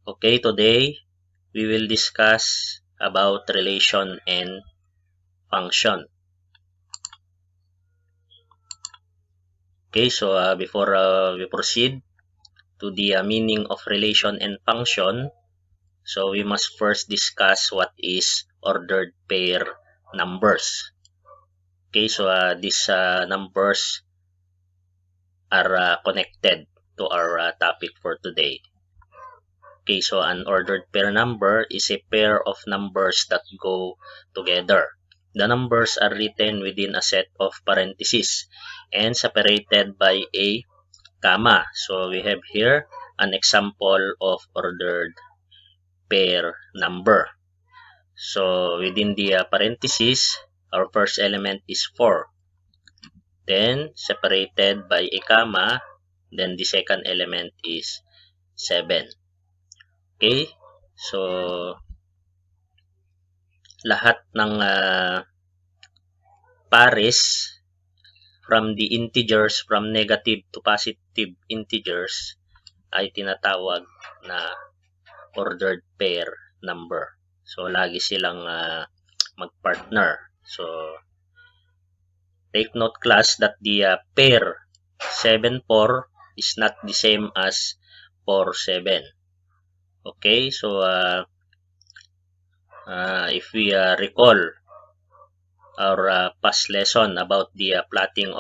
Okay, today we will discuss about relation and function. Okay, so before we proceed to the meaning of relation and function, so we must first discuss what is ordered pair numbers. Okay, so these numbers are connected to our topic for today. Okay, so an ordered pair number is a pair of numbers that go together. The numbers are written within a set of parentheses and separated by a comma. So we have here an example of ordered pair number. So within the parentheses, our first element is 4. Then separated by a comma, then the second element is 7. Okay, so lahat ng pares from the integers from negative to positive integers ay tinatawag na ordered pair number. So lagi silang magpartner. So take note class that the pair 7, 4 is not the same as 4, 7. Okay, so if we recall our past lesson about the plotting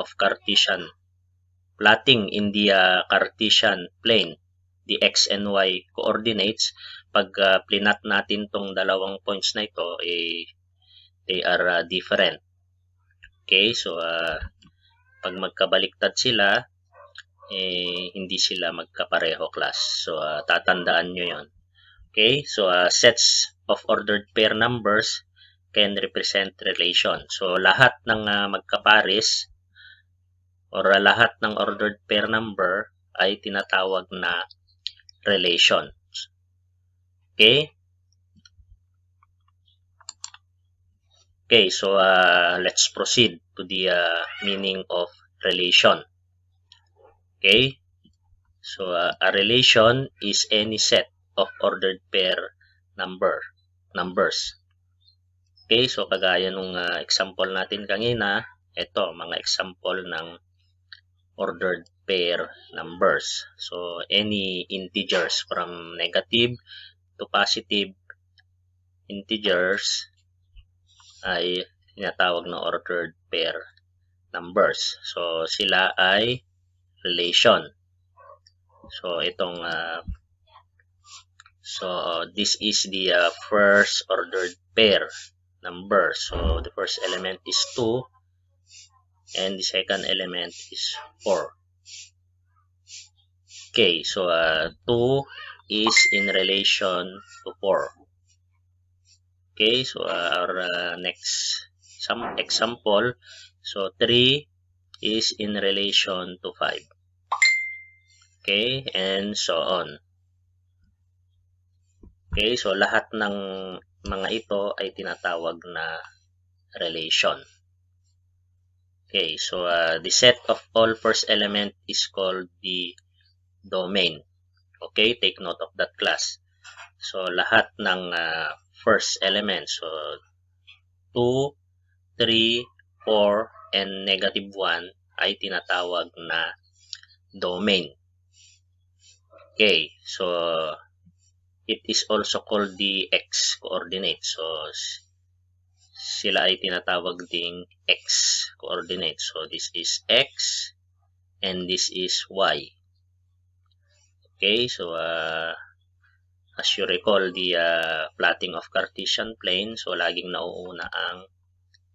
in the Cartesian plane, the x and y coordinates, pag plinat natin tong dalawang points na ito, they are different. Okay, so pag magkabaliktad sila, hindi sila magkapareho class. So tatandaan nyo yon. Okay, so sets of ordered pair numbers can represent relation. So lahat ng magkapares or lahat ng ordered pair number ay tinatawag na relation. Okay? Okay, so let's proceed to the meaning of relation. Okay? So a relation is any set of ordered pair numbers. Okay, so kagaya nung example natin kanina, ito mga example ng ordered pair numbers. So any integers from negative to positive integers ay tinatawag na ordered pair numbers. So sila ay relation. So itong this is the first ordered pair number. So the first element is 2 and the second element is 4. Okay, so 2 is in relation to 4. Okay, so our next example, so 3 is in relation to 5. Okay, and so on. Okay, so lahat ng mga ito ay tinatawag na relation. Okay, so the set of all first element is called the domain. Okay, take note of that class. So lahat ng first element, so 2, 3, 4, and negative 1 ay tinatawag na domain. Okay, so it is also called the x coordinate. So sila ay tinatawag ding x coordinate. So this is x and this is y. Okay, so as you recall the plotting of Cartesian plane, so laging nauuna ang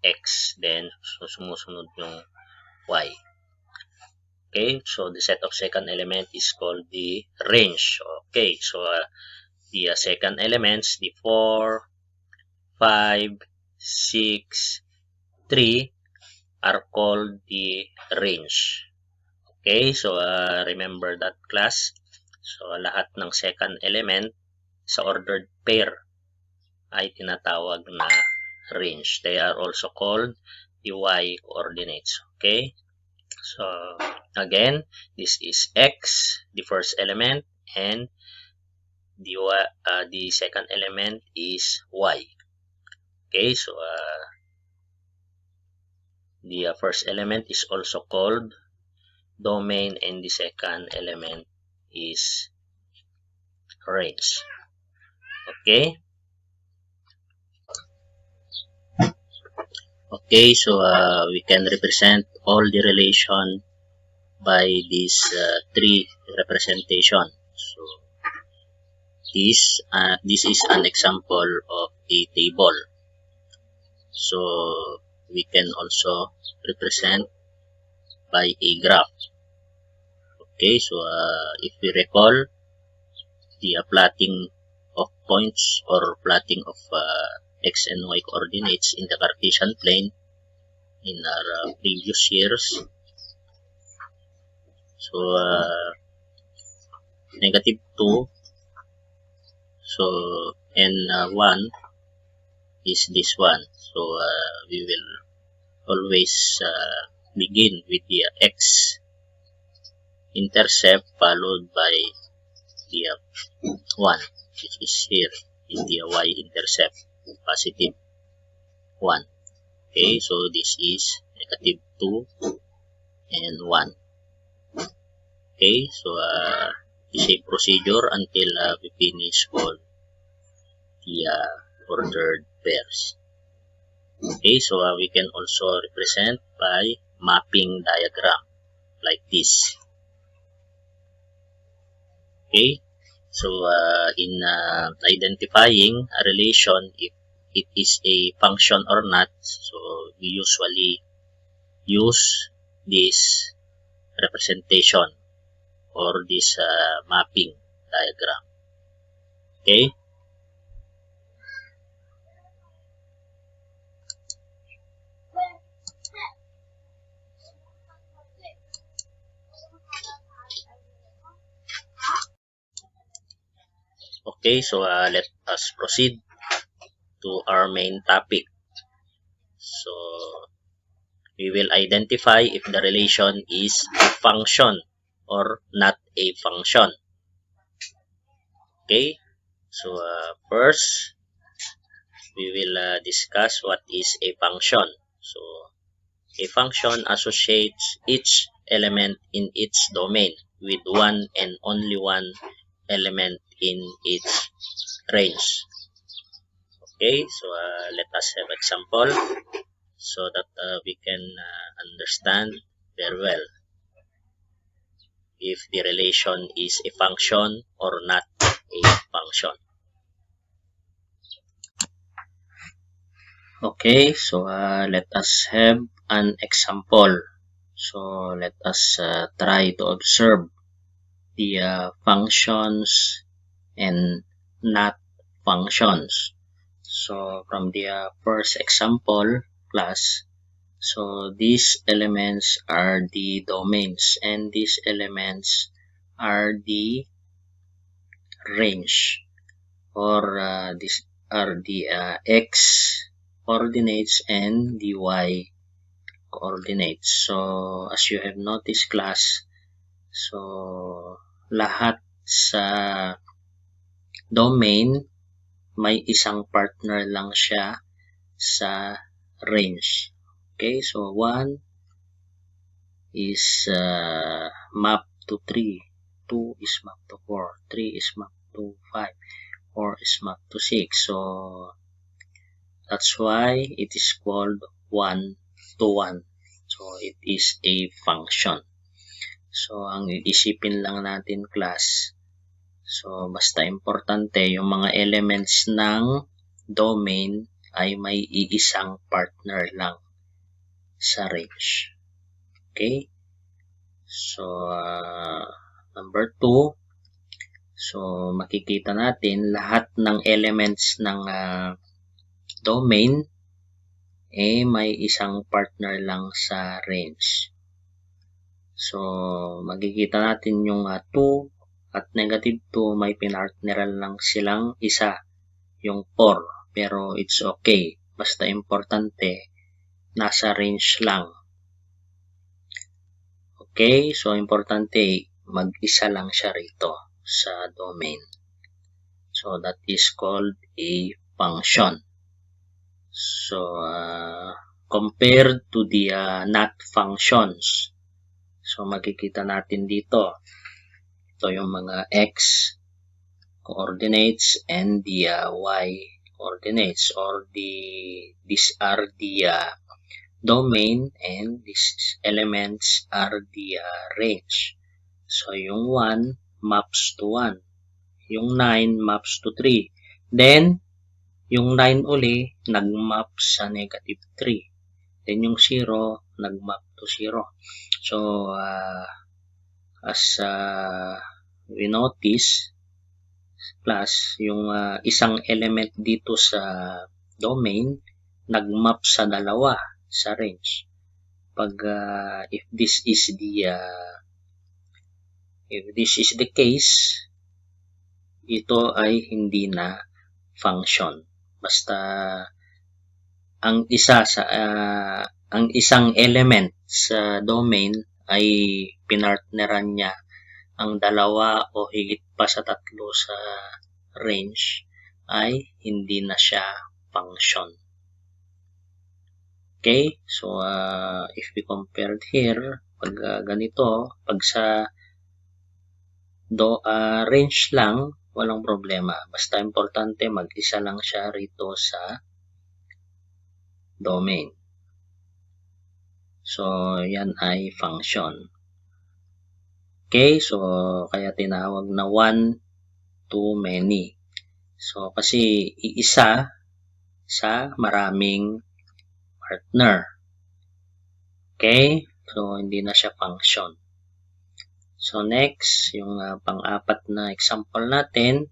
x, then so sumusunod yung y. Okay, so the set of second element is called the range. Okay, so the second elements, the 4, 5, 6, 3 are called the range. Okay, so remember that class. So lahat ng second element sa ordered pair ay tinatawag na range. They are also called the y coordinates. Okay, so again, this is x, the first element, and the second element is y. Okay, so the first element is also called domain, and the second element is range. Okay. Okay, so we can represent all the relation by these three representation. So this is an example of a table. So we can also represent by a graph. Okay, so if we recall the plotting of points or plotting of x and y coordinates in the Cartesian plane in our previous years. So -2, so and 1 is this one. So we will always begin with the x intercept followed by the 1, which is here in the y intercept, positive 1. Okay, so this is -2 and 1. Okay, so the same procedure until we finish all the ordered pairs. Okay, so we can also represent by mapping diagram like this. Okay, so in identifying a relation, if it is a function or not, so we usually use this representation or this mapping diagram. Okay. Okay, so let us proceed to our main topic. So we will identify if the relation is a function or not a function. Okay, so first we will discuss what is a function. So a function associates each element in its domain with one and only one element in its range. Okay, so let us have example so that we can understand very well if the relation is a function or not a function. Okay, so let us have an example. So let us try to observe the functions and not functions. So from the first example class, so these elements are the domains and these elements are the range, or these are the x coordinates and the y coordinates. So as you have noticed class, so lahat sa domain may isang partner lang siya sa range. Okay, so 1 is mapped to 3, 2 is mapped to 4, 3 is mapped to 5, 4 is mapped to 6. So that's why it is called 1 to 1. So it is a function. So ang iisipin lang natin class, so basta importante yung mga elements ng domain ay may iisang partner lang sa range. Okay? So number 2, so makikita natin lahat ng elements ng domain may isang partner lang sa range. So makikita natin yung 2 at -2 may pinartneran lang silang isa, yung 4, pero it's okay, basta importante nasa range lang. Okay, so importante mag-isa lang siya rito sa domain. So that is called a function. So compared to the not functions, so makikita natin dito, ito yung mga x coordinates and the y coordinates, or these are the domain and these elements are the range. So yung 1 maps to 1, yung 9 maps to 3, then yung 9 uli nagmap sa negative 3, then yung 0 nagmap to 0. So as we notice, plus yung isang element dito sa domain nagmap sa dalawa sa range. Pag if this is the case, ito ay hindi na function. Basta ang isang element sa domain ay pinartneran niya ang dalawa o higit pa sa tatlo sa range, ay hindi na siya function. Okay, so if we compared here, pag ganito, pag sa range lang, walang problema. Basta importante mag-isa lang siya rito sa domain. So yan ay function. Okay, so kaya tinawag na one to many. So kasi iisa sa maraming partner. Okay, so hindi na siya function. So next, yung pang-apat na example natin.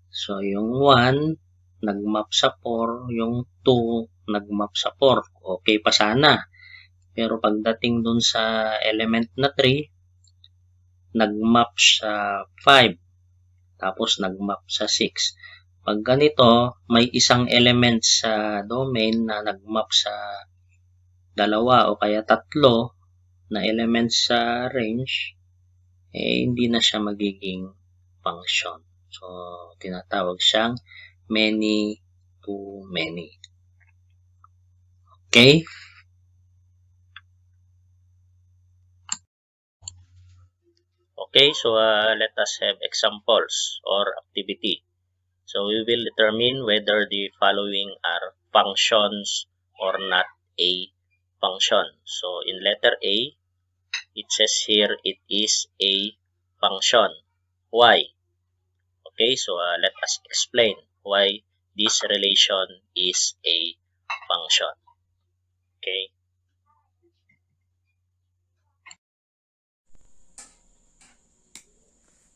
So yung 1 nagmap sa 4, yung 2 nagmap sa 4. Okay pa sana. Pero pagdating dun sa element na 3, nagmap sa 5. Tapos nagmap sa 6. Pag ganito, may isang element sa domain na nagmap sa dalawa o kaya tatlo na element sa range, hindi na siya magiging function. So, tinatawag siyang many to many. Okay? Okay, so let us have examples or activity. So we will determine whether the following are functions or not a function. So in letter A, it says here it is a function. Why? Okay, so let us explain why this relation is a function. Okay.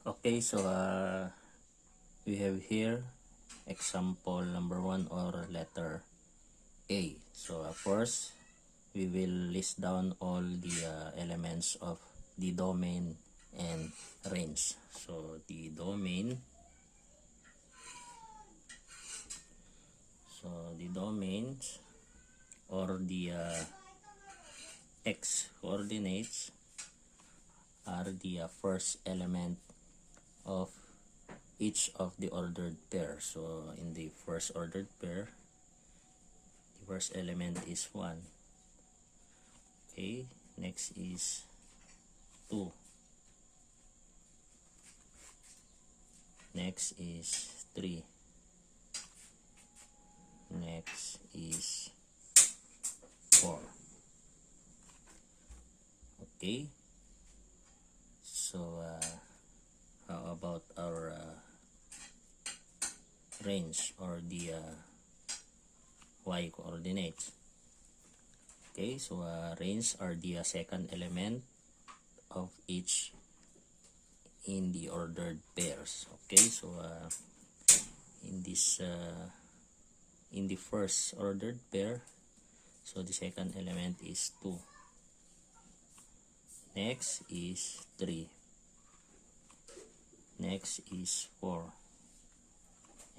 Okay, so we have here example number 1 or letter A. So first, we will list down all the elements of the domain and range. So the domain, domains or the x coordinates are the first element of each of the ordered pair. So in the first ordered pair, the first element is 1. Okay, next is 2. Next is 3. Next is 4. Okay, so how about our range or the y coordinates? Okay, so range are the second element of each in the ordered pairs. Okay, so in this in the first ordered pair, so the second element is 2. Next is 3. Next is 4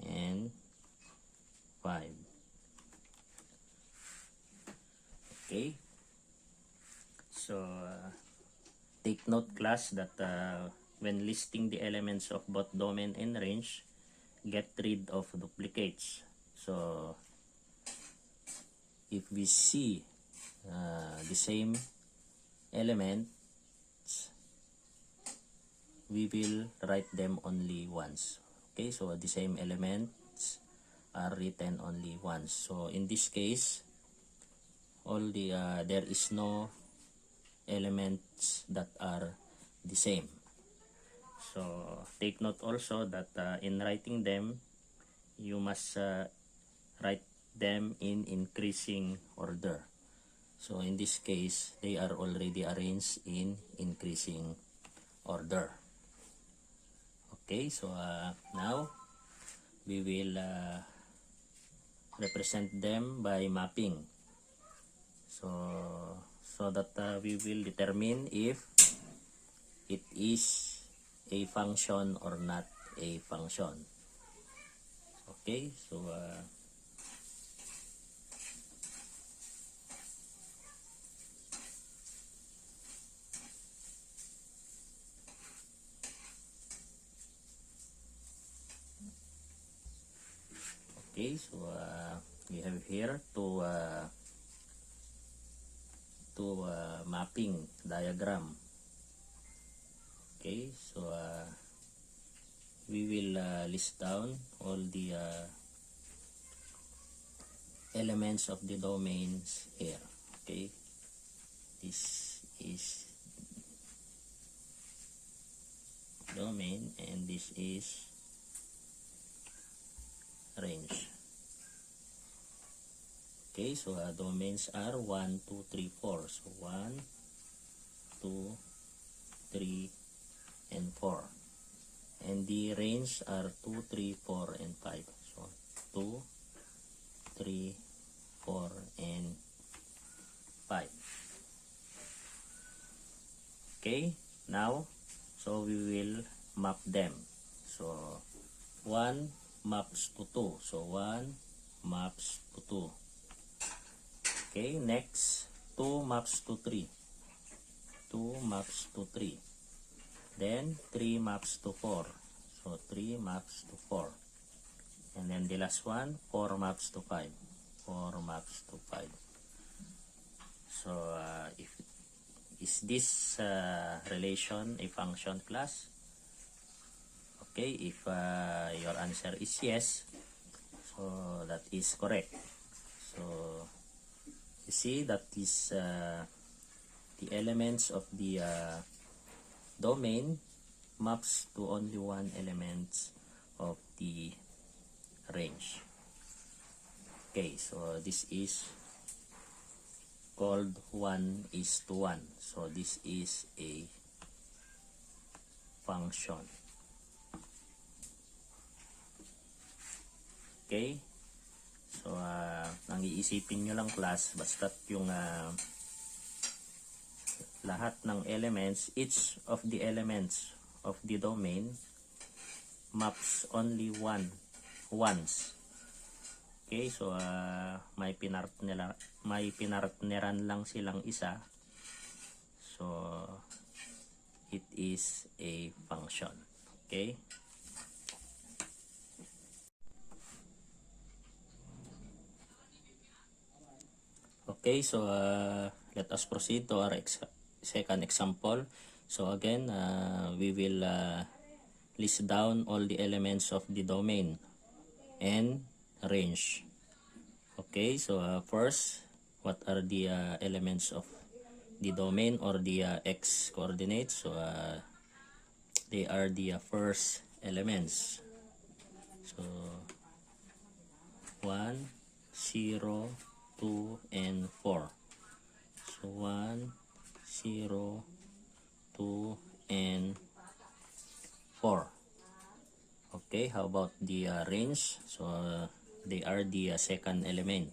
and 5. Okay, so take note class that when listing the elements of both domain and range, get rid of duplicates. So if we see the same elements, we will write them only once. Okay, so the same elements are written only once. So in this case, there is no elements that are the same. So take note also that in writing them, you must write them in increasing order. So in this case, they are already arranged in increasing order. Okay, so now we will represent them by mapping. So that we will determine if it is a function or not a function. Okay, so we have here two mapping diagram. Okay, so we will list down all the elements of the domains here. Okay, this is domain and this is range. Okay, so domains are 1, 2, 3, 4. So 1, 2, 3, and 4. And the range are 2, 3, 4, and 5. So 2, 3, 4, and 5. Okay, now, so we will map them. So 1 maps to 2. So 1 maps to 2. Okay, next 2 maps to 3. 2 maps to 3. Then 3 maps to 4. So 3 maps to 4. And then the last one, 4 maps to 5. 4 maps to 5. So is this relation a function class? Okay, if your answer is yes, so that is correct. So you see that is the elements of the domain maps to only one element of the range. Okay, so this is called 1:1. So this is a function. Okay, so ang iisipin nyo lang class, basta't yung lahat ng elements, each of the elements of the domain maps only once. Okay, so may pinartneran lang silang isa. So it is a function. Okay? Okay, so let us proceed to our second example. So again, we will list down all the elements of the domain and range. Okay, so first, what are the elements of the domain or the x coordinates? So they are the first elements. So 1, 0, 2, and 4. So 1, 0, 2, and 4. Okay, how about the range? So they are the second element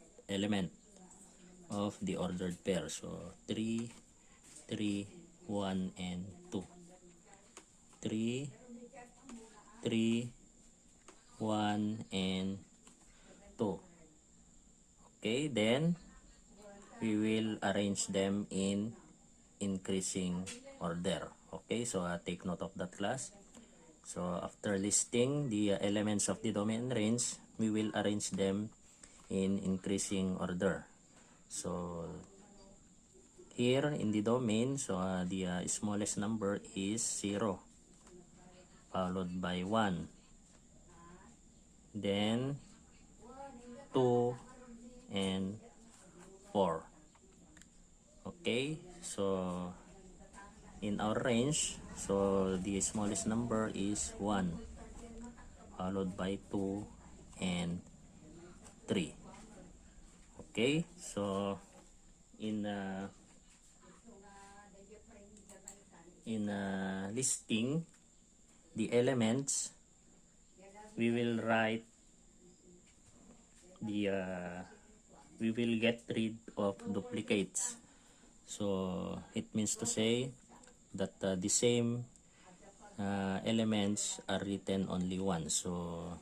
of the ordered pair. So 3, 3, 1, and 2. 3, 3, 1, and 2. Okay, then we will arrange them in increasing order. Okay, so take note of that class. So after listing the elements of the domain range, we will arrange them in increasing order. So here in the domain, so the smallest number is 0, followed by 1, then 2 and 4. Okay, so in our range, so the smallest number is 1, followed by 2 and 3. Okay, so in listing the elements, we will write the we will get rid of duplicates. So it means to say that the same elements are written only once. So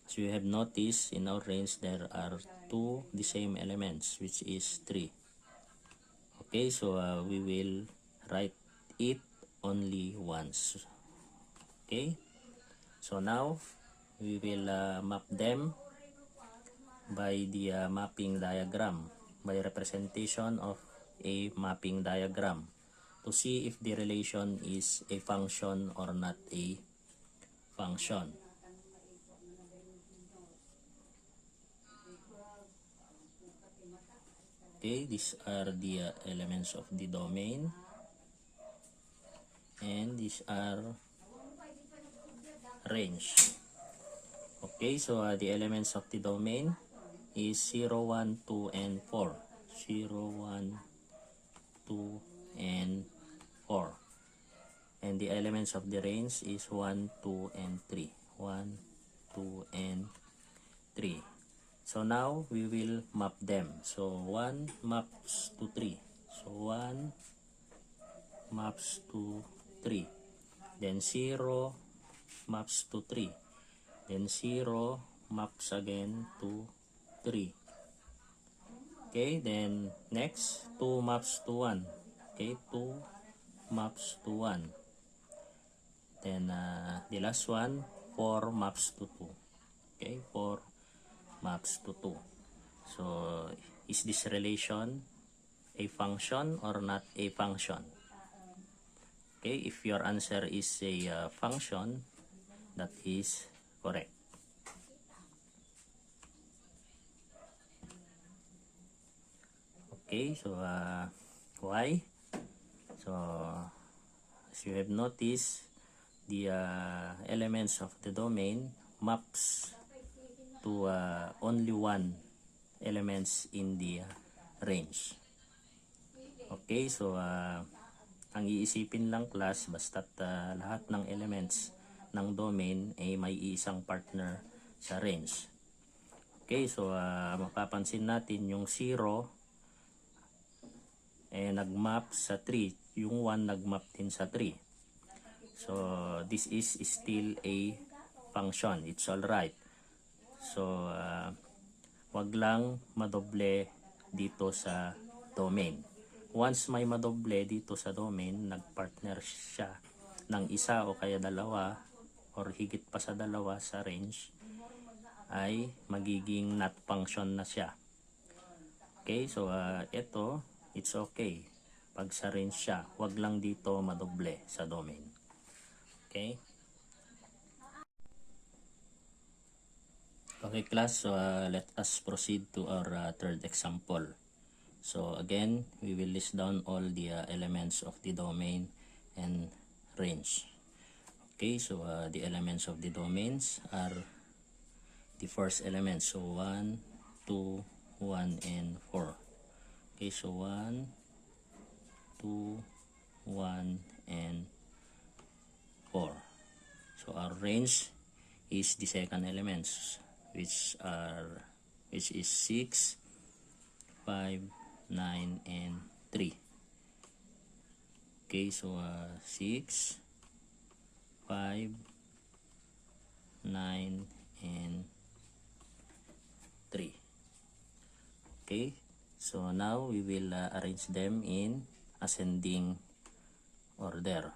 as you have noticed, in our range there are two the same elements, which is 3. Okay, so we will write it only once. Okay, so now we will map them by the mapping diagram, by representation of a mapping diagram, to see if the relation is a function or not a function. Okay, these are the elements of the domain, and these are range. Okay, so the elements of the domain is 0, 1, 2, and 4. 0, 1, 2, and 4. And the elements of the range is 1, 2, and 3. 1, 2, and 3. So now we will map them. So 1 maps to 3. So 1 maps to 3. Then 0 maps to 3. Then 0 maps again to 3. Okay, then next 2 maps to 1. Okay, 2 maps to 1. Then the last one, 4 maps to 2. Okay, 4 maps to 2. So is this relation a function or not a function? Okay, if your answer is a function, that is correct. Okay, so why? So as you have noticed, the elements of the domain maps to only one elements in the range. Okay, so ang iisipin lang class, basta't lahat ng elements ng domain ay may isang partner sa range. Okay, so mapapansin natin yung 0 nagmap sa 3, yung 1 nagmap din sa 3. So this is still a function, it's all right. So wag lang madoble dito sa domain. Once may madoble dito sa domain, nagpartner siya ng isa o kaya dalawa or higit pa sa dalawa sa range, ay magiging not function na siya. Okay, so ito, it's okay pag sa range siya, wag lang dito madoble sa domain. Okay. Okay class, so let us proceed to our third example. So again, we will list down all the elements of the domain and range. Okay, so the elements of the domains are the first element. So 1, 2, 1, and 4. Okay, so 1, 2, 1, and 4. So our range is the second elements, which is 6, 5, 9, and 3. Okay, so 6, 5, 9, and 3. Okay, so now we will arrange them in ascending order.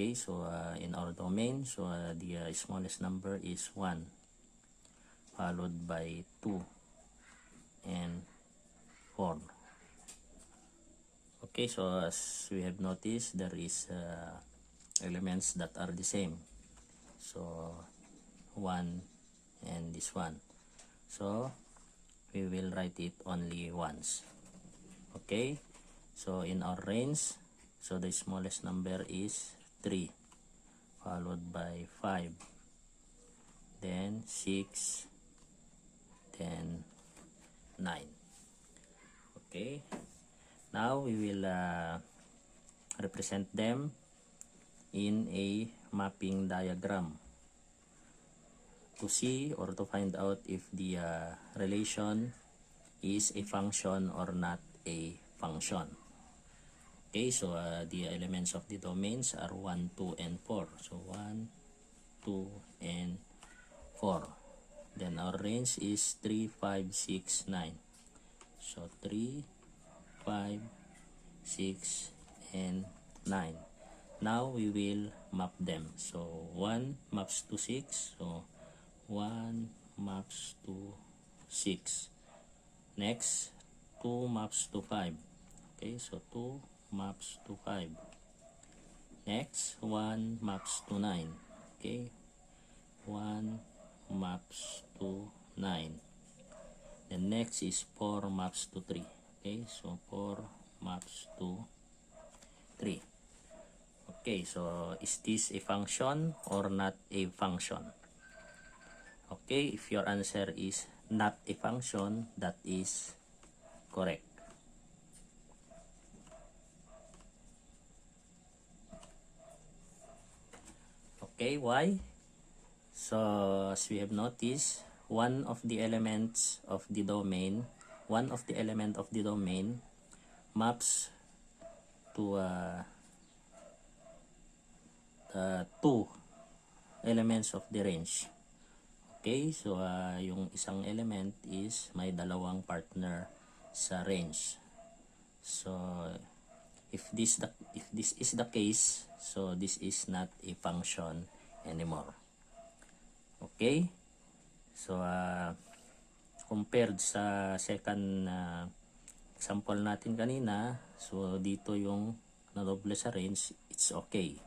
Okay, so in our domain, so the smallest number is 1, followed by 2 and 4. Okay, so as we have noticed, there is elements that are the same. So 1 and this one. So we will write it only once. Okay, so in our range, so the smallest number is 3, followed by 5, then 6, then 9. Okay, now we will represent them in a mapping diagram to see or to find out if the relation is a function or not a function. Okay, so the elements of the domains are 1, 2, and 4. So 1, 2, and 4. Then our range is 3, 5, 6, 9. So 3, 5, 6, and 9. Now we will map them. So 1 maps to 6. So 1 maps to 6. Next, 2 maps to 5. Okay, so 2 maps to 5. Next, 1 maps to 9. Okay, 1 maps to 9. Then next is 4 maps to 3. Okay, so 4 maps to 3. Okay, so is this a function or not a function? Okay, if your answer is not a function, that is correct. Okay, why? So as we have noticed, one of the element of the domain maps to two elements of the range. Okay, so yung isang element is may dalawang partner sa range. So if this is the case, so this is not a function anymore. Okay, so compared sa second example natin kanina, so dito yung nadoble sa range, it's okay.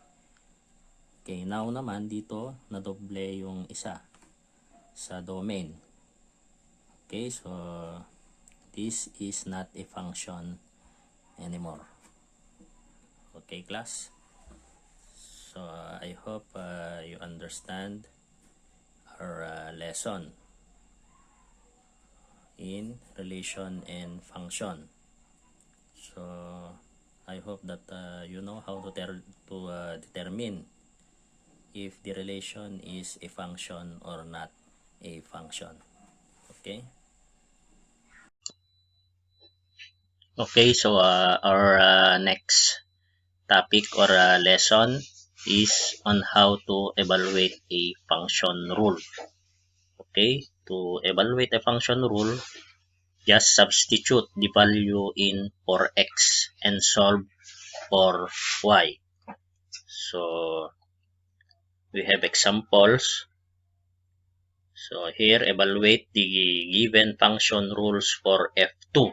Okay, now naman dito nadoble yung isa sa domain. Okay, so this is not a function anymore. Okay, class, so I hope you understand our lesson in relation and function. So I hope that you know how to determine if the relation is a function or not a function. Okay. Okay, so our next topic or lesson is on how to evaluate a function rule. Okay, to evaluate a function rule, just substitute the value in for x and solve for y. So we have examples. So here, evaluate the given function rules for f2,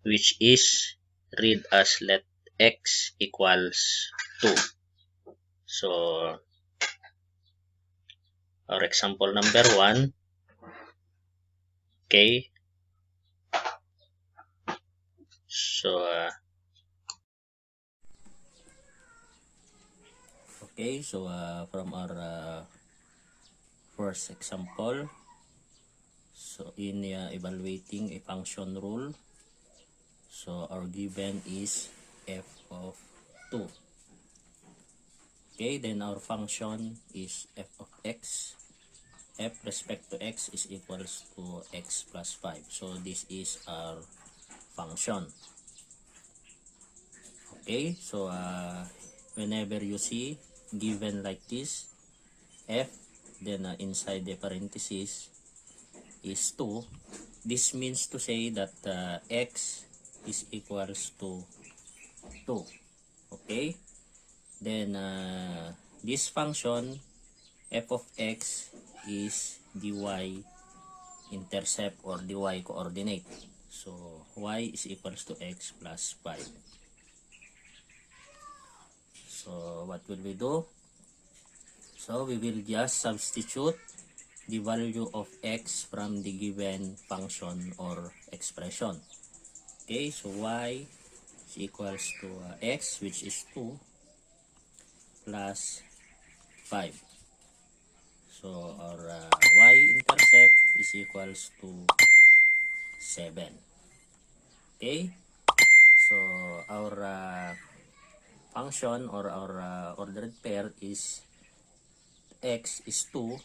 which is read as let x equals 2. So our example number 1, okay. So okay, so from our first example, so in evaluating a function rule, so our given is f of 2. Okay, then our function is f of x. F respect to x is equals to x plus 5. So this is our function. Okay, so whenever you see given like this, f, then inside the parenthesis is 2, this means to say that x is equals to 2. Okay, Then this function f of x is dy intercept or dy coordinate. So y is equals to x plus 5. So what will we do? So we will just substitute the value of x from the given function or expression. Okay, so y is equals to x, which is 2, plus 5. So our y-intercept is equals to 7. Okay, so our function or our ordered pair is x is 2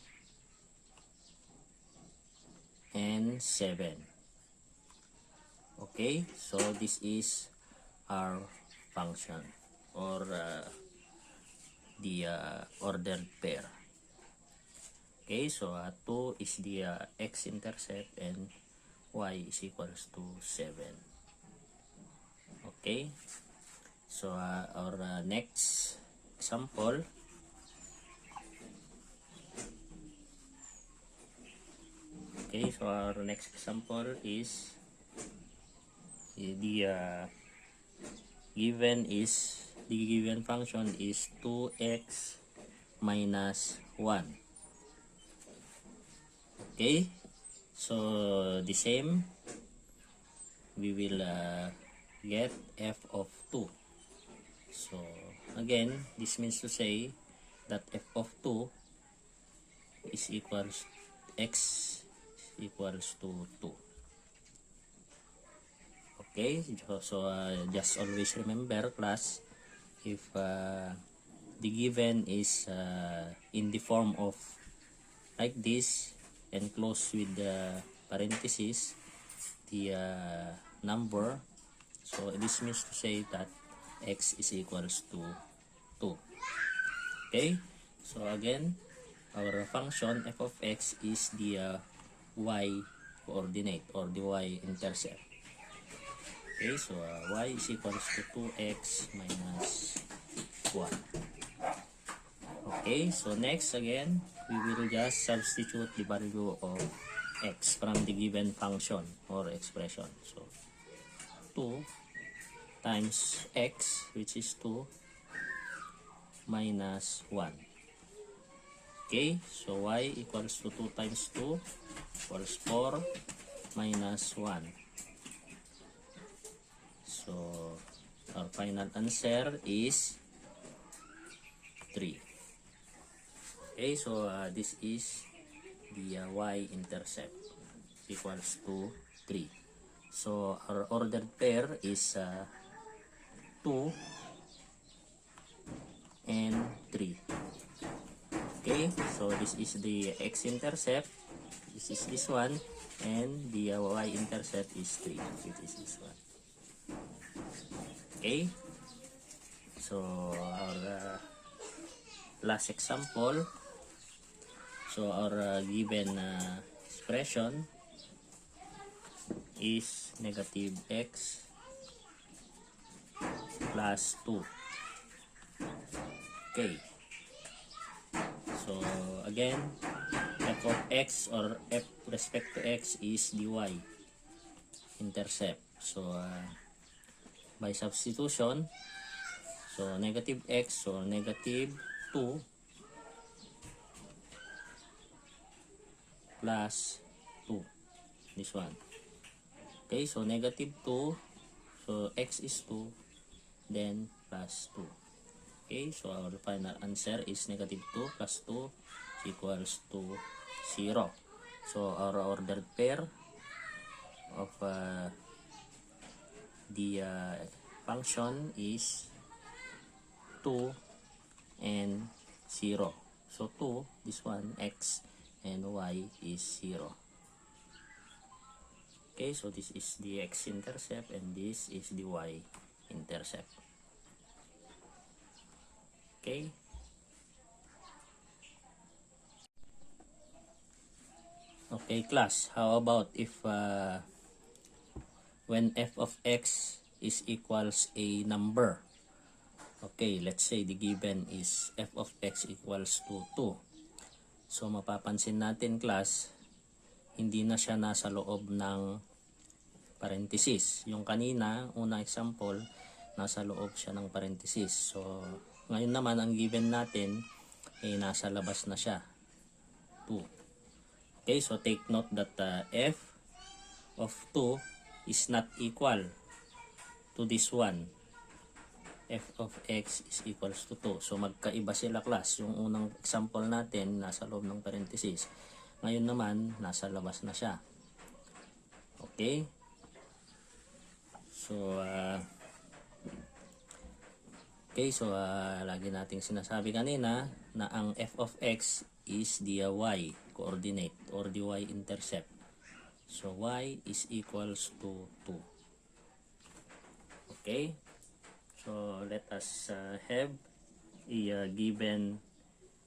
and 7. Okay, so this is our function or the ordered pair. Okay, so 2 is the x-intercept and y is equals to 7. Okay, so our next example. Okay, so our next example is the given function is 2x minus 1. Okay, so the same, we will get f of 2. So again, this means to say that f of 2 is equals x equals to 2. Okay, so just always remember, class, if the given is in the form of like this and close with the parenthesis the number, so this means to say that x is equals to 2. Okay, so again, our function f of x is the y coordinate or the y-intercept. Okay, so y is equals to 2x minus 1. Okay, so next again, we will just substitute the value of x from the given function or expression. So 2 times x, which is 2, minus 1. Okay, so y equals to 2 times 2 equals 4 minus 1. So our final answer is 3. Okay, so this is the y-intercept equals to 3. So our ordered pair is 2 and 3. Okay, so this is the x-intercept, this is this one, and the y-intercept is 3, which is this one. Okay, so our last example. So our given expression is negative x plus 2. Okay, so again, f of x or f respect to x is dy intercept. So by substitution, so negative x, so negative 2 plus 2, this one. Okay, so negative 2, so x is 2, then plus 2. Okay, so our final answer is negative 2 plus 2 equals to 0. So our ordered pair of the function is 2 and 0. So 2, this one, x, and y is 0. Okay, so this is the x-intercept and this is the y-intercept. Okay. Okay, class, how about if when f of x is equals a number, Okay, let's say the given is f of x equals to 2. So mapapansin natin class, hindi na siya nasa loob ng parenthesis. Yung kanina, unang example, nasa loob siya ng parenthesis. So ngayon naman ang given natin ay nasa labas na siya, 2. Okay, so take note that f of 2 is not equal to this one. F of x is equals to 2. So magkaiba sila class. Yung unang example natin nasa loob ng parenthesis. Ngayon naman nasa labas na siya. Okay? So lagi nating sinasabi kanina na ang f of x is the y coordinate or the y intercept. So y is equals to 2. Okay? So let us have a given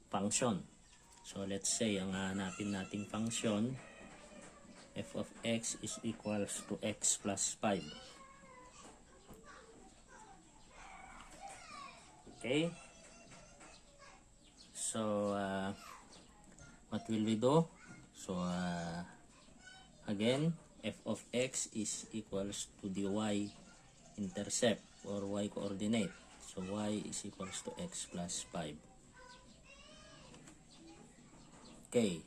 function. So let's say ang hanapin nating function, f of x is equals to x plus 5. Okay? So what will we do? So again, f of x is equals to the y intercept or y coordinate. So y is equals to x plus 5. Okay.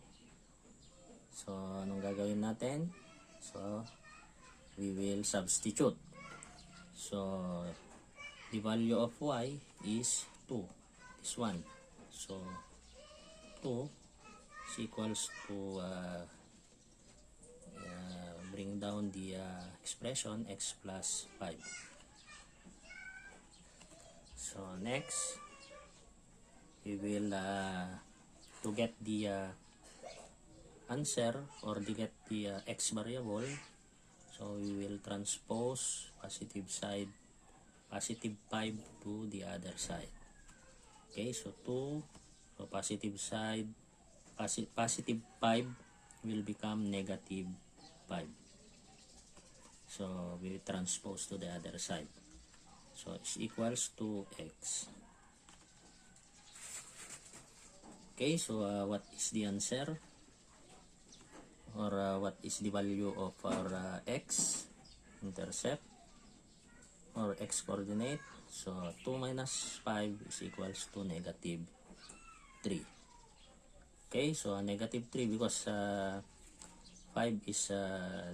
So anong gagawin natin? So we will substitute. So the value of y is 2. This one. So 2 is equals to bring down the expression x plus 5. So next, we will to get the answer or to get the x variable, so we will transpose positive 5 to the other side. Okay, so 2, so positive side, positive 5 will become negative 5. So we transpose to the other side. So it's equals to x. Okay, so what is the answer? Or what is the value of our x intercept or x coordinate? So 2 minus 5 is equals to negative 3. Okay, so negative 3 because 5 is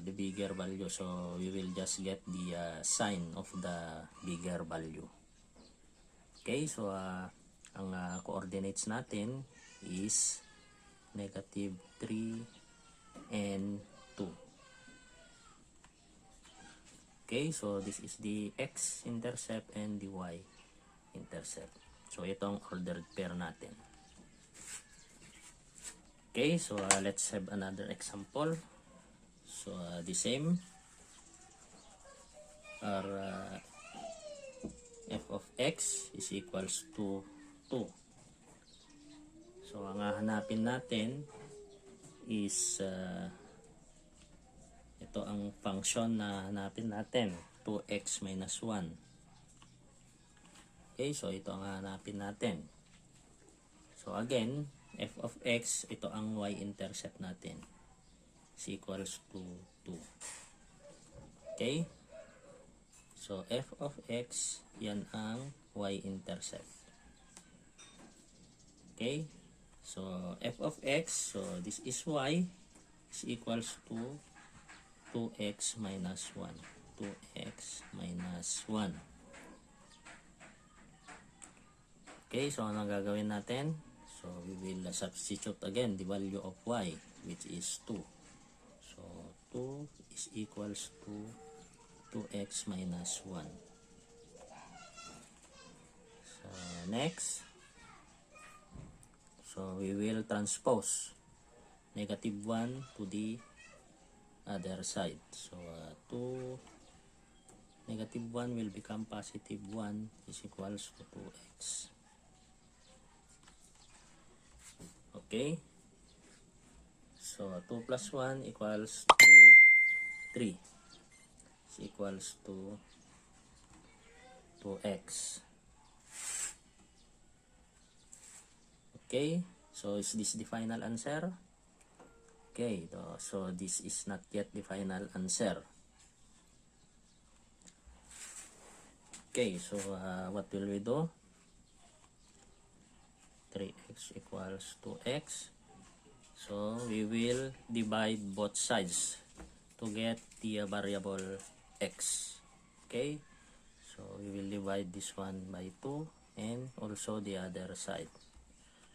the bigger value, so we will just get the sign of the bigger value. Okay, so ang coordinates natin is negative 3 and 2. Okay, so this is the x-intercept and the y-intercept. So itong ordered pair natin. Okay, so let's have another example. So the same, our f of x is equals to 2. So ang hahanapin natin is ito ang function na hanapin natin, 2x minus 1. Okay, so ito ang hahanapin natin. So again, f of x, ito ang y-intercept natin, is equals to 2. Okay? So f of x, yan ang y-intercept. Okay? So f of x, so this is y, is equals to 2x minus 1. 2x minus 1. Okay, so ano gagawin natin? So we will substitute again the value of y, which is 2. So 2 is equals to 2x minus 1. So next, so we will transpose negative 1 to the other side. So 2 negative 1 will become positive 1 is equals to 2x. Okay, so 2 plus 1 equals to 3 is equals to 2x. Okay, so is this the final answer? Okay, so this is not yet the final answer. Okay, so what will we do? 3x equals 2x. So we will divide both sides to get the variable x. Okay, so we will divide this one by 2 and also the other side.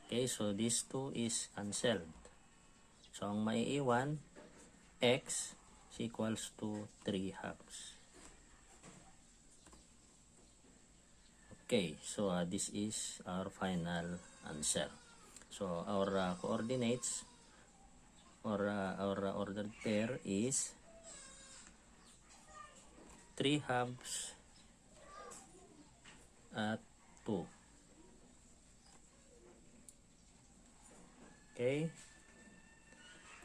Okay, so this 2 is cancelled. So ang maiiwan, x is equals to 3 halves. Okay, so this is our final answer. So our coordinates or our ordered pair is 3 halves at 2. Okay,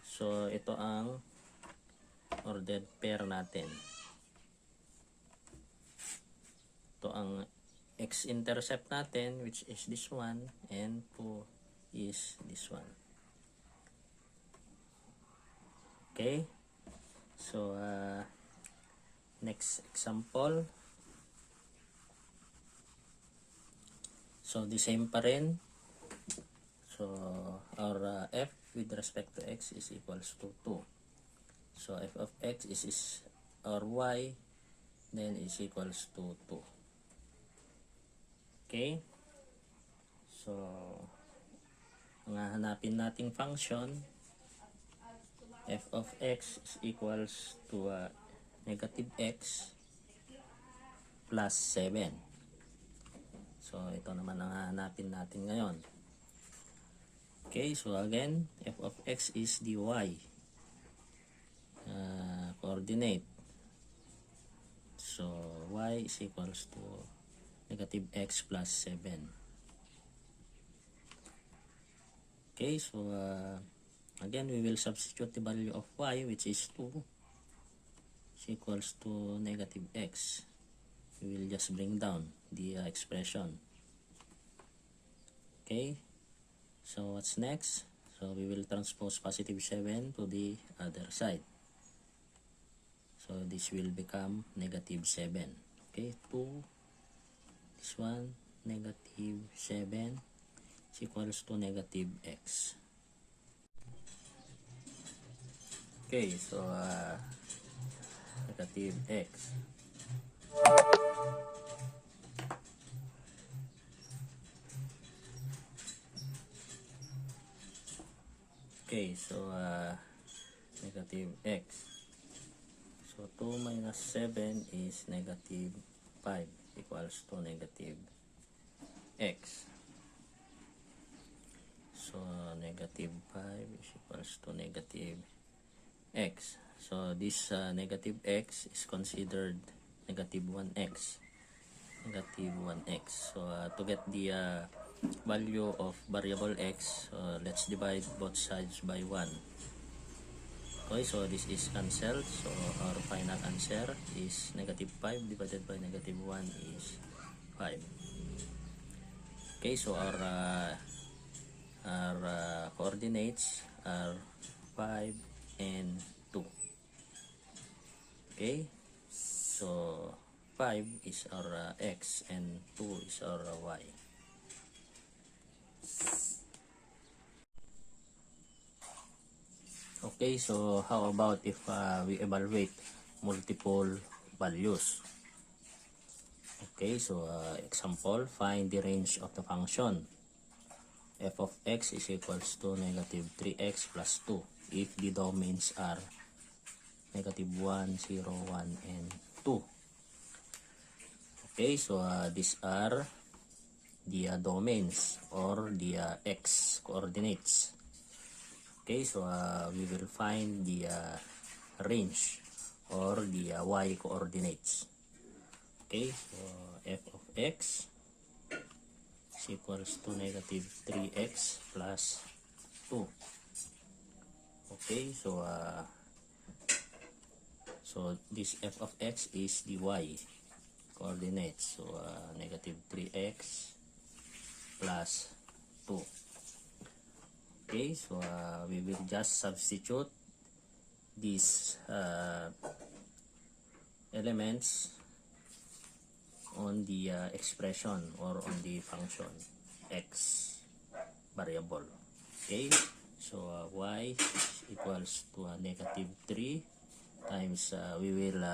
so ito ang ordered pair natin. Ito ang x-intercept natin, which is this one, and 2 is this one. Okay, so next example. So the same pa rin. So our f with respect to x is equals to 2. So f of x is our y, then is equals to 2. Okay, so ang hahanapin nating function, f of x is equals to negative x plus 7. So ito naman ang hahanapin natin ngayon. Okay, so again, f of x is dy, coordinate. So y is equals to negative x plus 7. Okay, so again, we will substitute the value of y, which is 2, is equals to negative x. We will just bring down the expression. Okay, so what's next? So we will transpose positive 7 to the other side. So this will become negative 7. Okay, 2, this one, negative 7 is equals to negative x. Okay, so negative x. Okay, so negative x. So 2 minus 7 is negative 5 equals to negative x. So negative 5 is equals to negative x. So this negative x is considered negative 1x. Negative 1x. So to get the value of variable x, let's divide both sides by 1. Okay, so this is cancelled. So our final answer is negative 5 divided by negative 1 is 5. Okay, so our coordinates are 5 and 2. Okay, so 5 is our x and 2 is our y. Okay, so how about if we evaluate multiple values? Okay, so example, find the range of the function f of x is equals to negative 3x plus 2 if the domains are negative 1, 0, 1, and 2. Okay, so these are the domains or the x coordinates. Okay, so we will find the range or the y coordinates. Okay, so f of x is equals to negative 3x plus 2. Okay, so this f of x is the y coordinates. So negative 3x plus 2. Okay, so we will just substitute these elements on the expression or on the function x variable. Okay, so y equals to negative 3 times we will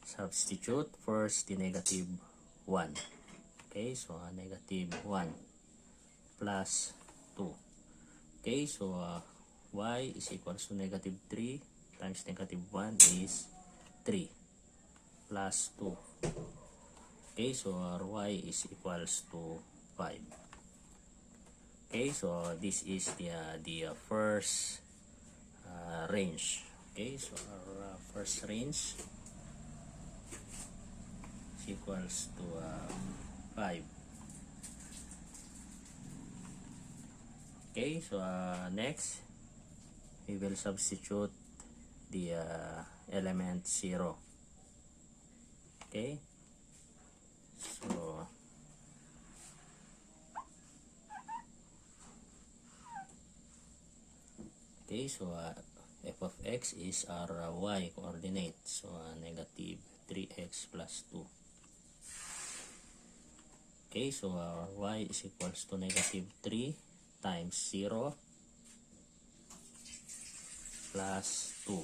substitute first the negative 1. Okay, so negative 1 plus 2. Okay, so y is equals to negative 3 times negative 1 is 3 plus 2. Okay, so our y is equals to 5. Okay, so this is the first range. Okay, so our first range is equals to 5. Okay, so next we will substitute the element 0. Okay, so f of x is our y coordinate, so negative 3x plus 2. Okay, so our y is equals to negative 3 times 0 plus 2.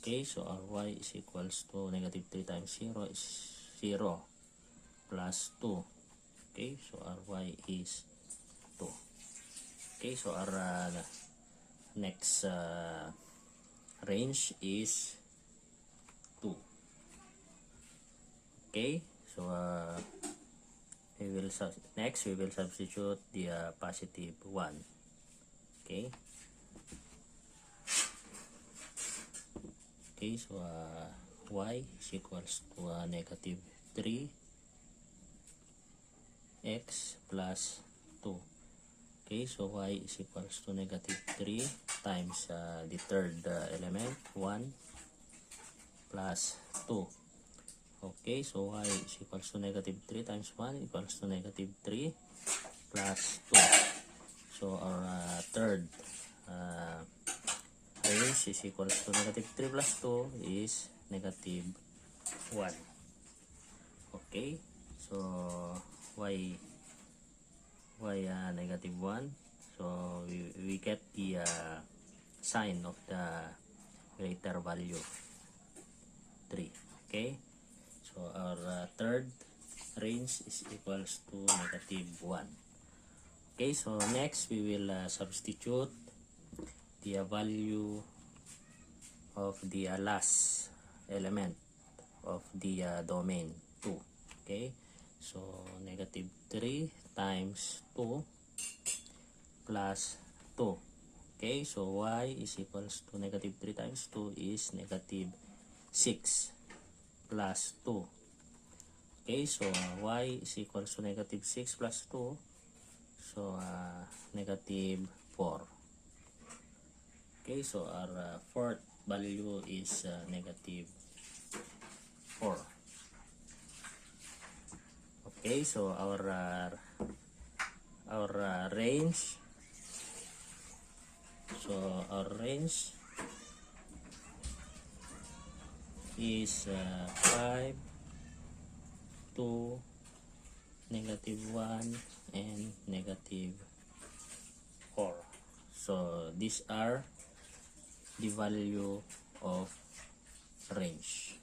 Okay, so our y is equals to negative 3 times 0 is 0 plus 2. Okay, so our y is 2. Okay, so our next range is 2. Okay, so we will substitute the positive 1. Okay, so y is equals to negative 3 x plus 2. Okay, so y is equals to negative 3 times the third element 1 plus 2. Okay, so y is equals to negative 3 times 1 equals to negative 3 plus 2. So our third range is equals to negative 3 plus 2 is negative 1. Okay, so y negative 1. So we get the sign of the greater value 3. Okay, so our third range is equals to negative 1. Okay, so next we will substitute the value of the last element of the domain 2. Okay, so negative 3 times 2 plus 2. Okay, so y is equals to negative 3 times 2 is negative 6 plus 2. Okay, so y is equals to negative 6 plus 2, so negative 4. Okay, so our fourth value is negative 4. Okay, so our range, is 5 to negative 1 and negative 4. So these are the value of range.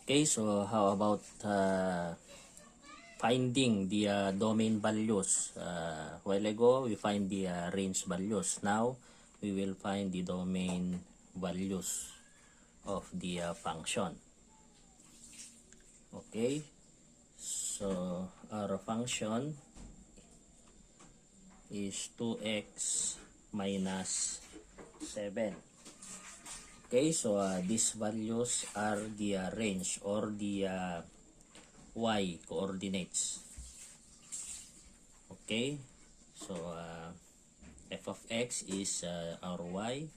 Okay, so how about finding the domain values? While ago we find the range values. Now we will find the domain values of the function. Okay, so our function is 2x minus 7. Okay, so these values are the range or the y coordinates. Okay, so f of x is our y,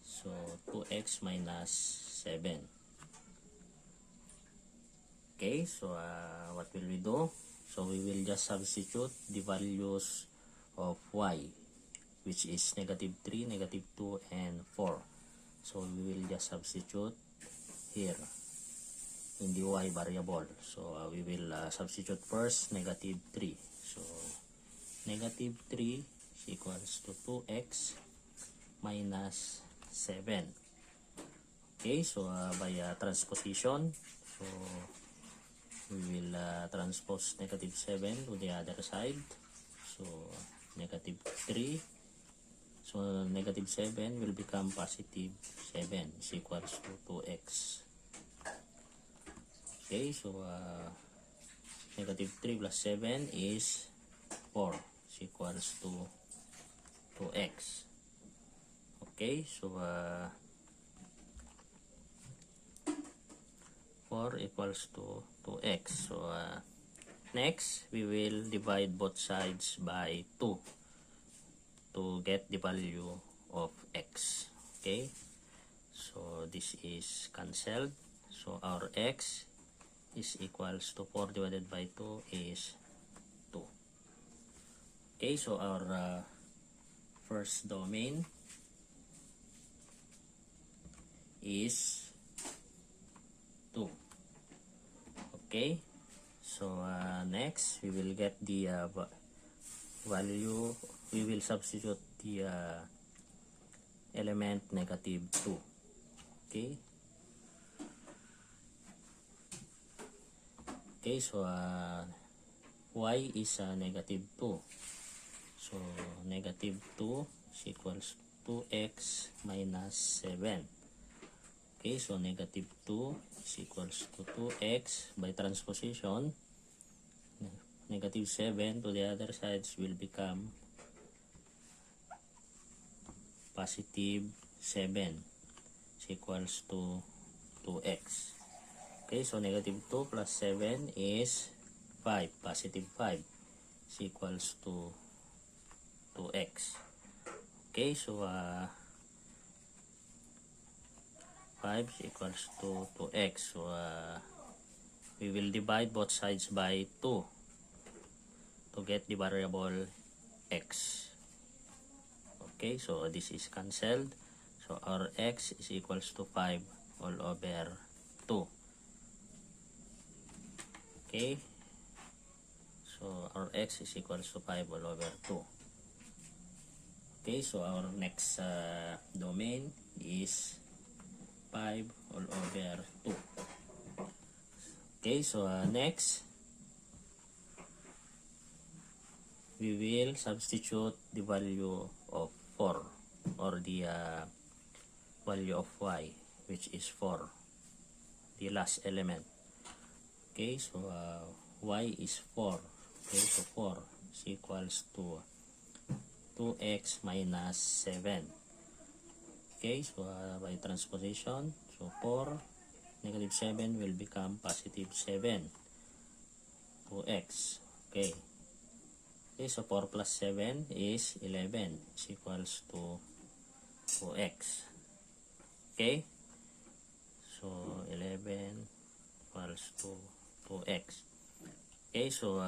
so 2x minus 7. Okay, so what will we do? So we will just substitute the values of y, which is negative 3, negative 2, and 4. So we will just substitute here in the y variable. So we will substitute first negative 3. So negative 3 is equals to 2x minus 7. Okay, so by transposition, so we will transpose negative 7 to the other side. So negative 3, so negative 7 will become positive 7 is equals to 2x. Okay, so negative 3 plus 7 is 4 is equals to 2x. Okay, so 4 equals to 2x. So next, we will divide both sides by 2 to get the value of x. Okay, so this is cancelled. So our x is equals to 4 divided by 2 is 2. Okay, so our first domain is 2. Okay, so next we will get the value. We will substitute the element negative 2. Okay, okay, so y is negative 2. So negative 2 is equals to 2x minus 7. Okay, so negative 2 is equals to 2x. By transposition, negative 7 to the other sides will become positive 7 is equals to 2x. Okay, so negative 2 plus 7 is 5, positive 5 is equals to 2x. Okay, so 5 is equals to 2x. So we will divide both sides by 2 to get the variable x. Okay, so this is cancelled. So our x is equals to 5 all over 2. Okay, so our x is equals to 5 all over 2. Okay, so our next domain is 5 all over 2. Okay, so next we will substitute the value of 4 or the value of y, which is 4, the last element. Okay, so y is 4. Okay, so 4 is equals to 2x minus 7. Okay, so by transposition, so 4 negative 7 will become positive 7, 2x. Okay, okay, so 4 plus 7 is 11 is equals to 2x. Okay, so 11 equals to 2x. Okay, so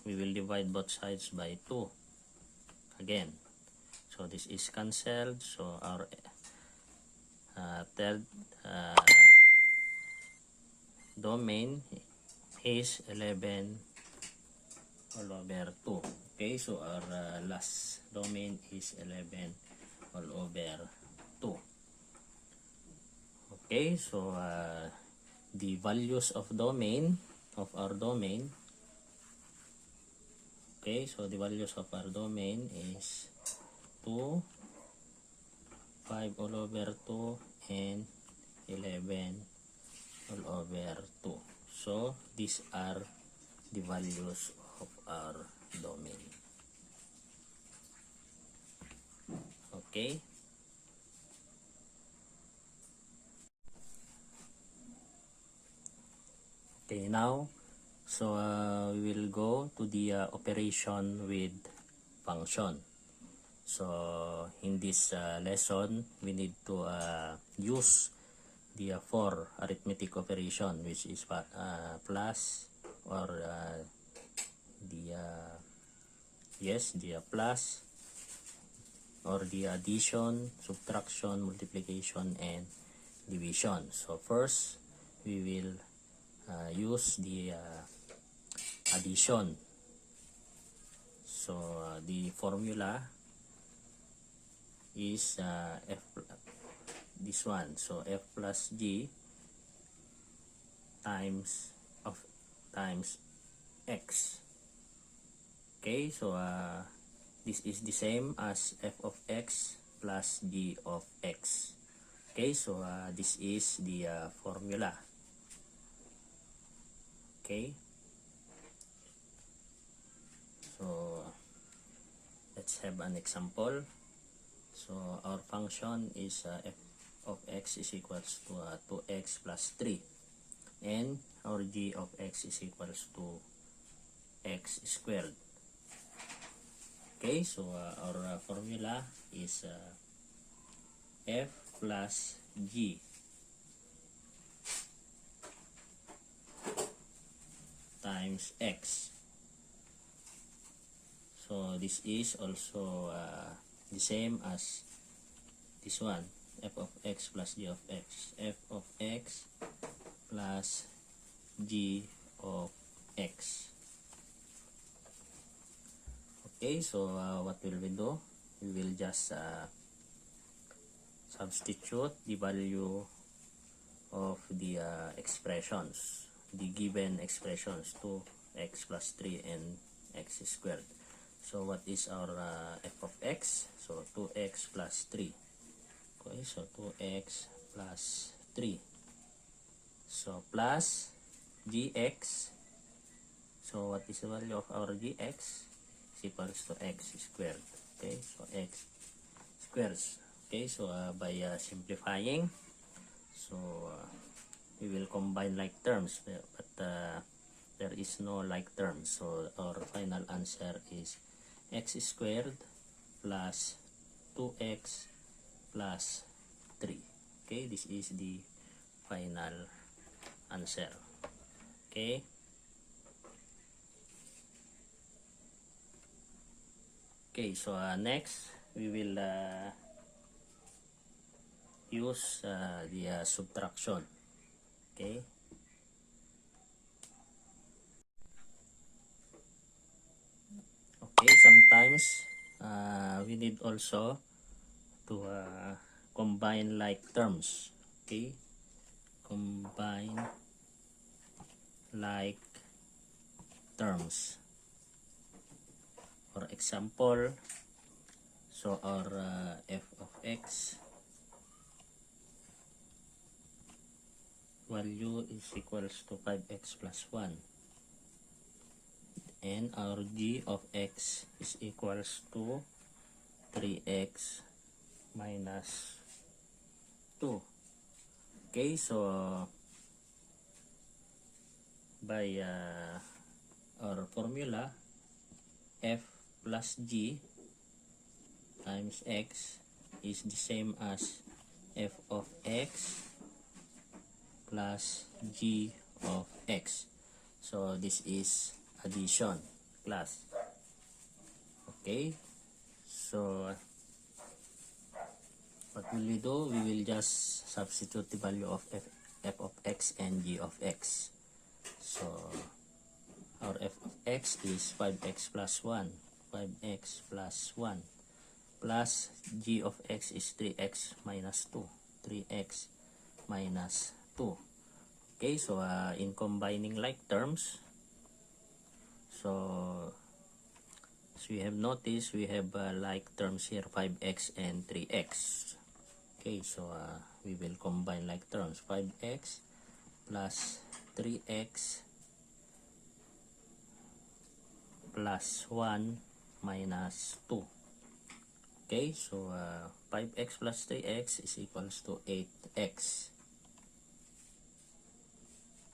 we will divide both sides by 2 again. So this is cancelled. So our third domain is 11 all over 2. Okay, so our last domain is 11 all over 2. Okay, so the values of domain of our domain. Okay, so the values of our domain is 2, 5 all over 2, and 11 all over 2. So these are the values of our domain. Okay. Okay, now, so we will go to the operation with function. So in this lesson, we need to use the 4 arithmetic operation, which is plus, or the plus, or the addition, subtraction, multiplication, and division. So first, we will use the addition. So the formula is this one. So f plus g times x. Okay, so this is the same as f of x plus g of x. Okay, so this is the formula. Okay, so let's have an example. So our function is f of x is equals to 2x plus 3, and our g of x is equals to x squared. Okay, so our formula is f plus g times x. So this is also the same as this one, f of x plus g of x. F of x plus g of x. Okay, so what will we do? We will just substitute the value of the expressions, the given expressions, 2x plus 3 and x squared. So what is our f of x? So 2x plus 3. Okay, so 2x plus 3. So plus gx. So what is the value of our gx? Is equals to x squared. Okay, so x squares. Okay, so by simplifying, so we will combine like terms, but there is no like terms. So our final answer is x squared plus 2x plus 3. Okay, this is the final answer. Okay. Okay, so next we will use the subtraction. Okay. Okay, sometimes we need also to combine like terms. Okay, combine like terms. For example, so our f of x value is equals to 5x plus 1, and our g of x is equals to 3x minus 2. Okay, so by our formula, f plus g times x is the same as f of x plus g of x. So this is addition class. Okay, so what will we do? We will just substitute the value of f of x and g of x. So our f of x is 5x plus 1, 5x plus 1, plus g of x is 3x minus 2, 3x minus 2. Okay, so in combining like terms, so as we have noticed, we have like terms here, 5x and 3x. Okay, so we will combine like terms, 5x plus 3x plus 1 minus 2. Okay, so 5x plus 3x is equals to 8x.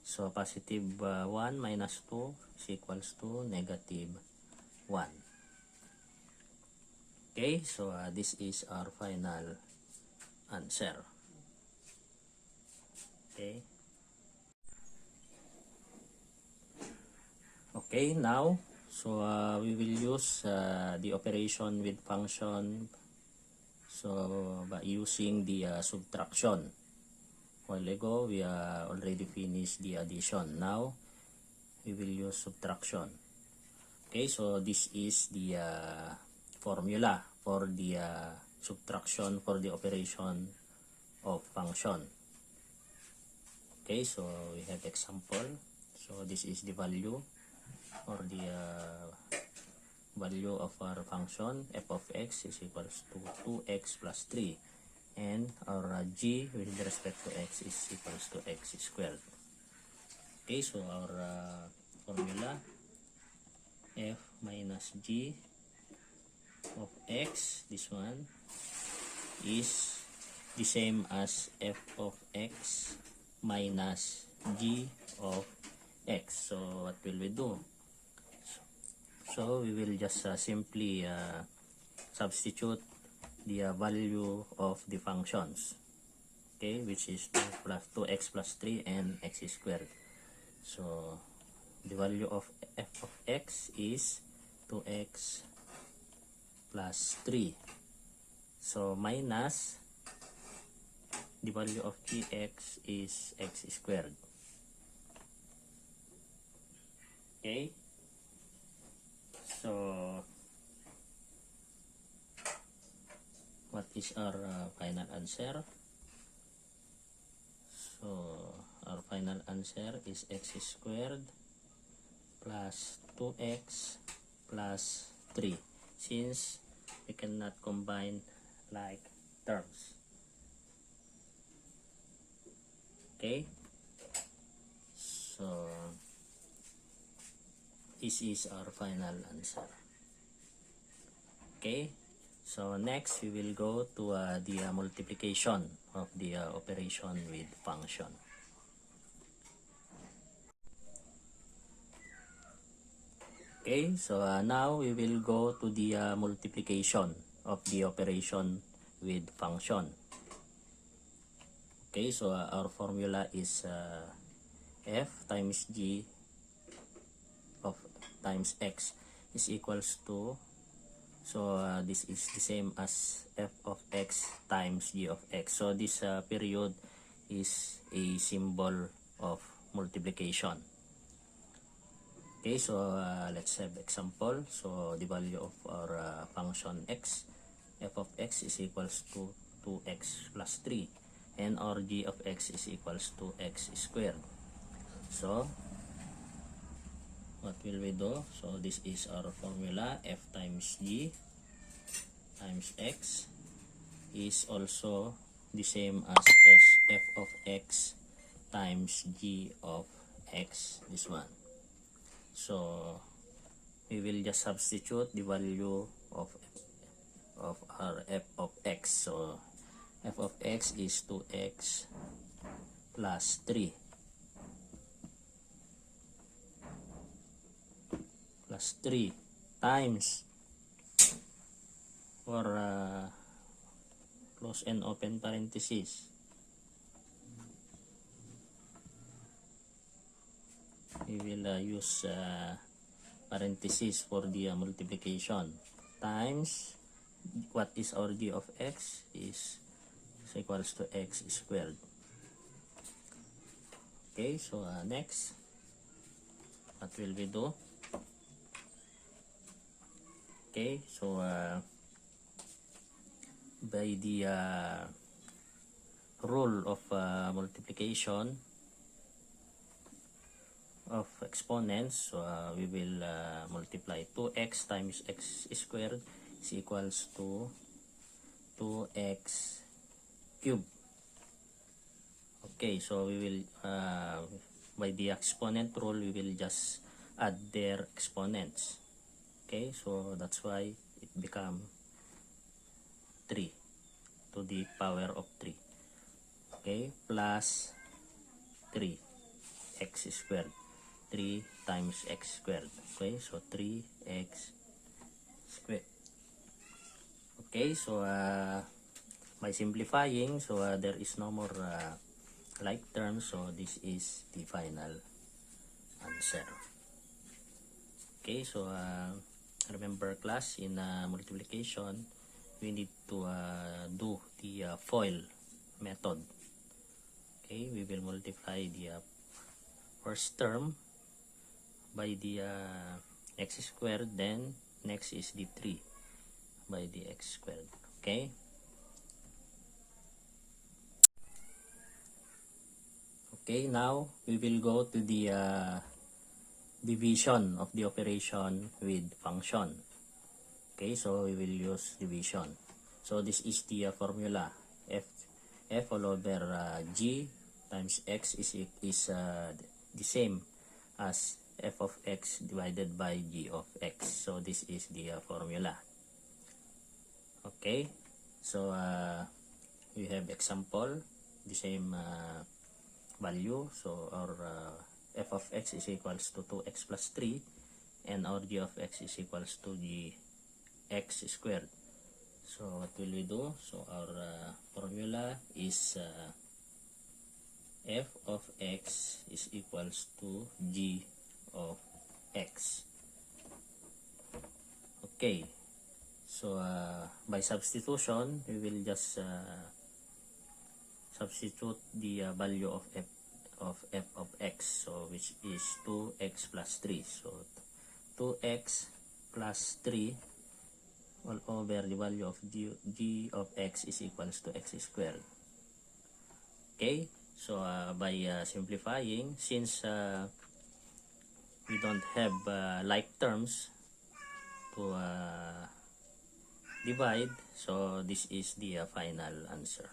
So positive 1 minus 2 is equals to negative 1. Okay, so this is our final answer. Okay. Okay, now, so we will use the operation with function, so by using the subtraction. A while ago, we already finished the addition. Now, we will use subtraction. Okay, so this is the formula for the subtraction for the operation of function. Okay, so we have example. So this is the value or the value of our function f of x is equals to 2x plus 3, and our g with respect to x is equals to x squared. Okay, so our formula f minus g of x, this one, is the same as f of x minus g of x. So what will we do? So we will just simply substitute the value of the functions, okay, which is 2x plus 3 and x squared. So the value of f of x is 2x plus 3. So minus the value of gx is x squared. Okay. So what is our final answer? So our final answer is x squared plus 2x plus 3, since we cannot combine like terms. Okay, so this is our final answer. Okay, so next we will go to the multiplication of the operation with function. Okay, so now we will go to the multiplication of the operation with function. Okay, so our formula is f times g of times x is equals to, so this is the same as f of x times g of x. So this period is a symbol of multiplication. Okay, so let's have example. So the value of our function x, f of x is equals to 2x plus 3, and our g of x is equals to x squared. So what will we do? So this is our formula, f times g times x is also the same as f of x times g of x, this one. So we will just substitute the value of our f of x. So f of x is 2x plus 3 times, or close and open parenthesis, we will use parenthesis for the multiplication, times what is our g of x is equals to x squared. Okay, so next, what will we do? Okay, so by the rule of multiplication of exponents, so we will multiply 2x times x squared is equals to 2x cubed. Okay, so we will by the exponent rule, we will just add their exponents. Okay, so that's why it become 3 to the power of 3. Okay, plus 3 x squared, 3 times x squared. Okay, so 3x squared. Okay, so by simplifying, so there is no more like terms, so this is the final answer. Okay, so remember class, in multiplication, we need to do the FOIL method. Okay, we will multiply the first term by the x squared, then next is the 3 by the x squared. Okay, okay, now we will go to the division of the operation with function. Okay, so we will use division. So this is the formula. F all over g times x is the same as f of x divided by g of x. So this is the formula. Okay, so we have example, the same value. So our f of x is equals to 2x plus 3, and our g of x is equals to the x squared. So what will we do? So our formula is f of x is equals to g of x. Okay, so by substitution, we will just substitute the value of f of x, so which is 2x plus 3. So 2x plus 3 all over the value of g of x is equals to x squared. Okay, so by simplifying, since we don't have like terms to divide, so this is the final answer.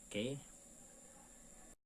Okay.